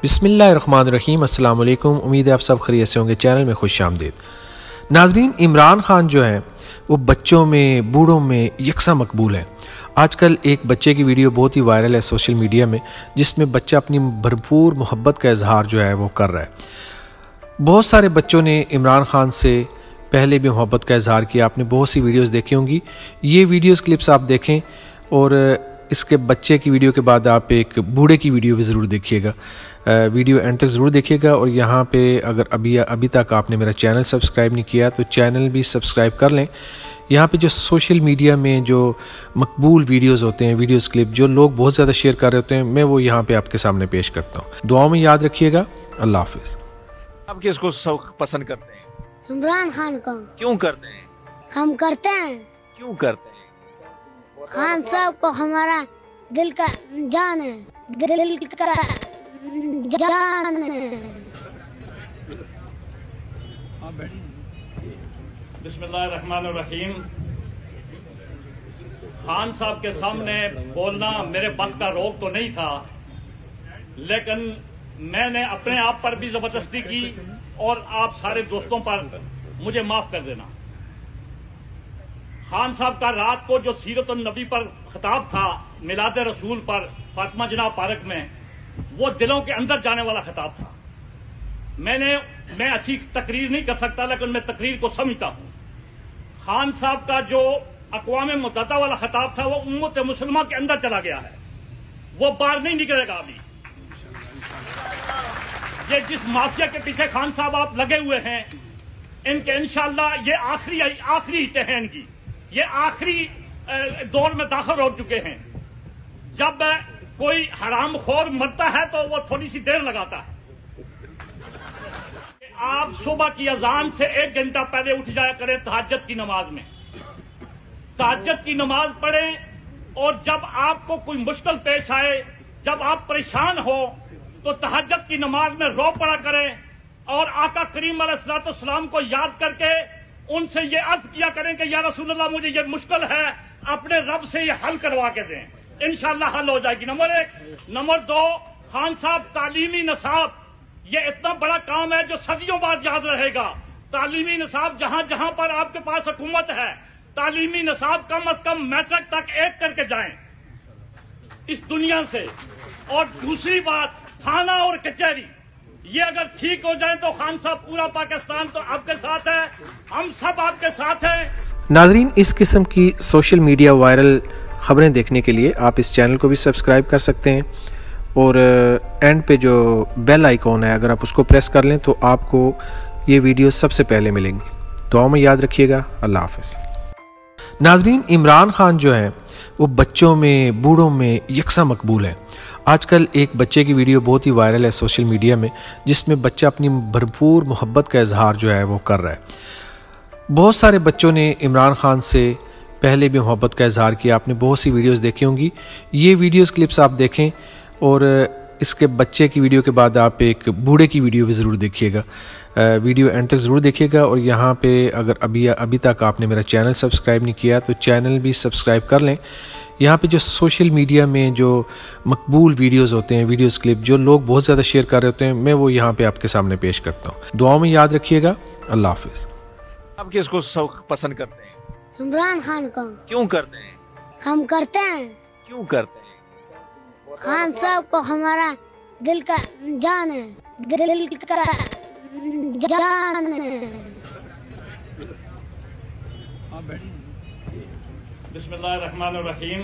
बिस्मिल्लाहिर्रहमानिर्रहीम। अस्सलाम वालेकुम। उम्मीद है आप सब खैरियत से होंगे। चैनल में खुश आमदीद। नाजरीन, इमरान खान जो है वो बच्चों में बूढ़ों में यकसा मकबूल है। आजकल एक बच्चे की वीडियो बहुत ही वायरल है सोशल मीडिया में, जिसमें बच्चा अपनी भरपूर मोहब्बत का इजहार जो है वो कर रहा है। बहुत सारे बच्चों ने इमरान खान से पहले भी मोहब्बत का इजहार किया। आपने बहुत सी वीडियोस देखी होंगी। ये वीडियोस क्लिप्स आप देखें और इसके बच्चे की वीडियो के बाद आप एक बूढ़े की वीडियो भी ज़रूर देखिएगा। वीडियो एंड तक ज़रूर देखिएगा। और यहाँ पे अगर अभी तक आपने मेरा चैनल सब्सक्राइब नहीं किया तो चैनल भी सब्सक्राइब कर लें। यहाँ पे जो सोशल मीडिया में जो मकबूल वीडियोस होते हैं, वीडियोस क्लिप जो लोग बहुत ज़्यादा शेयर कर रहे होते हैं, मैं वो यहाँ पे आपके सामने पेश करता हूँ। दुआओं में याद रखिएगा। अल्लाह हाफिज़। आप किसको पसंद करते हैं? इमरान खान को। क्यों करते हैं? हम करते हैं। क्यों करते हैं? खान साहब को हमारा दिल का जान है, दिल का जान है। बिस्मिल्लाहिर्रहमानिर्रहीम। खान साहब के सामने बोलना मेरे बस का रोग तो नहीं था, लेकिन मैंने अपने आप पर भी जबरदस्ती की और आप सारे दोस्तों पर मुझे माफ कर देना। खान साहब का रात को जो सीरत नबी पर खिताब था, मिलाद रसूल पर फातिमा जनाब पार्क में, वो दिलों के अंदर जाने वाला खिताब था। मैं अच्छी तकरीर नहीं कर सकता, लेकिन मैं तकरीर को समझता हूं। खान साहब का जो अक़वाम मुत्तहिदा वाला खिताब था, वो उम्मत मुसलमान के अंदर चला गया है, वो बाहर नहीं निकलेगा अभी। ये जिस माफिया के पीछे खान साहब आप लगे हुए हैं, इनके इंशाअल्लाह ये आखिरी हिते हैं इनकी। ये आखिरी दौर में दाखिल हो चुके हैं। जब कोई हराम खोर मरता है तो वो थोड़ी सी देर लगाता है। आप सुबह की अजान से 1 घंटा पहले उठ जाया करें तहज्जुद की नमाज में, तहज्जुद की नमाज पढ़ें। और जब आपको कोई मुश्किल पेश आए, जब आप परेशान हो, तो तहज्जुद की नमाज में रो पड़ा करें और आका करीम अलैहिस्सलाम को याद करके उनसे ये अर्ज किया करें कि या रसूलल्लाह, मुझे ये मुश्किल है, अपने रब से ये हल करवा के दें। इंशाअल्लाह हल हो जाएगी। नंबर 1। नंबर 2, खान साहब तालीमी निसाब, ये इतना बड़ा काम है जो सदियों बाद याद रहेगा। तालीमी निसाब जहां जहां पर आपके पास हुकूमत है, तालीमी निसाब कम अज कम मैट्रिक तक एक करके जाएं इस दुनिया से। और दूसरी बात, थाना और कचहरी, ये अगर ठीक हो जाए तो खान साहब पूरा पाकिस्तान तो आपके साथ है, हम सब आपके साथ हैं। नाजरीन, इस किस्म की सोशल मीडिया वायरल खबरें देखने के लिए आप इस चैनल को भी सब्सक्राइब कर सकते हैं। और एंड पे जो बेल आइकॉन है, अगर आप उसको प्रेस कर लें तो आपको ये वीडियो सबसे पहले मिलेंगी। दुआओं में याद रखिएगा। अल्लाह हाफिज़। नाजरीन, इमरान खान जो है वो बच्चों में बूढ़ों में यकसा मकबूल है। आजकल एक बच्चे की वीडियो बहुत ही वायरल है सोशल मीडिया में, जिसमें बच्चा अपनी भरपूर मोहब्बत का इजहार जो है वो कर रहा है। बहुत सारे बच्चों ने इमरान खान से पहले भी मोहब्बत का इजहार किया। आपने बहुत सी वीडियोस देखी होंगी। ये वीडियोस क्लिप्स आप देखें और इसके बच्चे की वीडियो के बाद आप एक बूढ़े की वीडियो भी ज़रूर देखिएगा। वीडियो एंड तक ज़रूर देखिएगा। और यहाँ पे अगर अभी तक आपने मेरा चैनल सब्सक्राइब नहीं किया तो चैनल भी सब्सक्राइब कर लें। यहाँ पे जो सोशल मीडिया में जो मकबूल वीडियोस होते हैं, वीडियोस क्लिप जो लोग बहुत ज़्यादा शेयर कर रहे होते हैं, मैं वो यहाँ पे आपके सामने पेश करता हूँ। दुआओं में याद रखिएगा। अल्लाह हाफिज़। आप किसको पसंद करते हैं? इमरान खान को। क्यों करते हैं? हम करते हैं। क्यों करते हैं? खान साहब को हमारा दिल का जान है, दिल का जान है। बिस्मिल्लाहिर्रहमानिर्रहीम।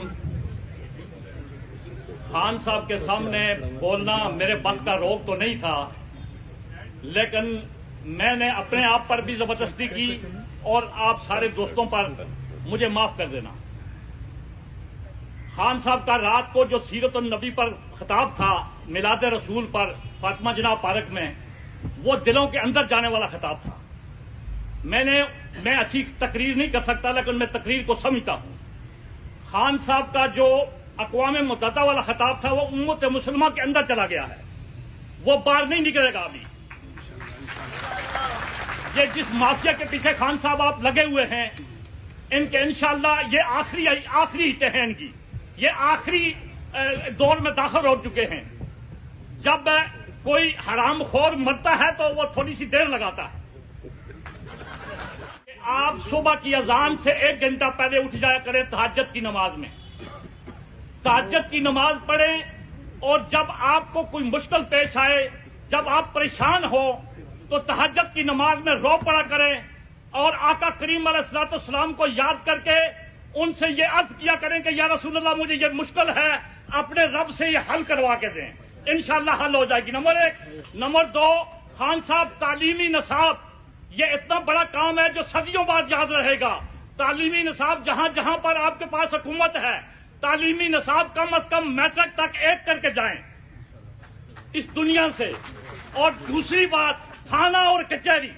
खान साहब के सामने बोलना मेरे बस का रोग तो नहीं था, लेकिन मैंने अपने आप पर भी जबरदस्ती की और आप सारे दोस्तों पर मुझे माफ कर देना। खान साहब का रात को जो सीरत नबी पर खिताब था, मिलाद रसूल पर फातिमा जनाब पार्क में, वो दिलों के अंदर जाने वाला खिताब था। मैं अच्छी तकरीर नहीं कर सकता, लेकिन मैं तकरीर को समझता हूं। खान साहब का जो अक़वाम मुत्तहिदा वाला खिताब था, वो उम्मत मुसलमान के अंदर चला गया है, वो बाहर नहीं निकलेगा अभी। ये जिस माफिया के पीछे खान साहब आप लगे हुए हैं, इनके इंशाअल्लाह ये आखिरी हिते हैं इनकी। ये आखिरी दौर में दाखिल हो चुके हैं। जब कोई हरामखोर मरता है तो वो थोड़ी सी देर लगाता है। आप सुबह की अजान से 1 घंटा पहले उठ जाया करें तहज्जुद की नमाज में, तहज्जुद की नमाज पढ़ें। और जब आपको कोई मुश्किल पेश आए, जब आप परेशान हो, तो तहज्जुद की नमाज में रो पड़ा करें और आका करीम अलैहिस्सलाम को याद करके उनसे ये अर्ज किया करें कि या रसूलल्लाह, मुझे ये मुश्किल है, अपने रब से ये हल करवा के दें, इंशाअल्लाह हल हो जाएगी। नंबर 1। नंबर 2, खान साहब, तालीमी निसाब ये इतना बड़ा काम है जो सदियों बाद याद रहेगा। तालीमी निसाब जहां जहां पर आपके पास हुकूमत है, तालीमी निसाब कम से कम मैट्रिक तक एक करके जाएं इस दुनिया से। और दूसरी बात, थाना और कचहरी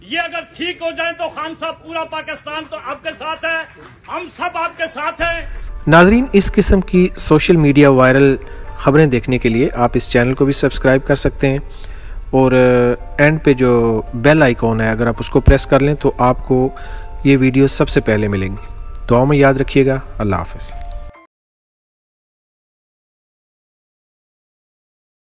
ये अगर ठीक हो जाए तो खान साहब पूरा पाकिस्तान तो आपके साथ है, हम सब आपके साथ हैं। नाजरीन, इस किस्म की सोशल मीडिया वायरल ख़बरें देखने के लिए आप इस चैनल को भी सब्सक्राइब कर सकते हैं और एंड पे जो बेल आइकॉन है अगर आप उसको प्रेस कर लें तो आपको ये वीडियो सबसे पहले मिलेंगी। दुआ में याद रखिएगा। अल्लाह हाफ़िज़।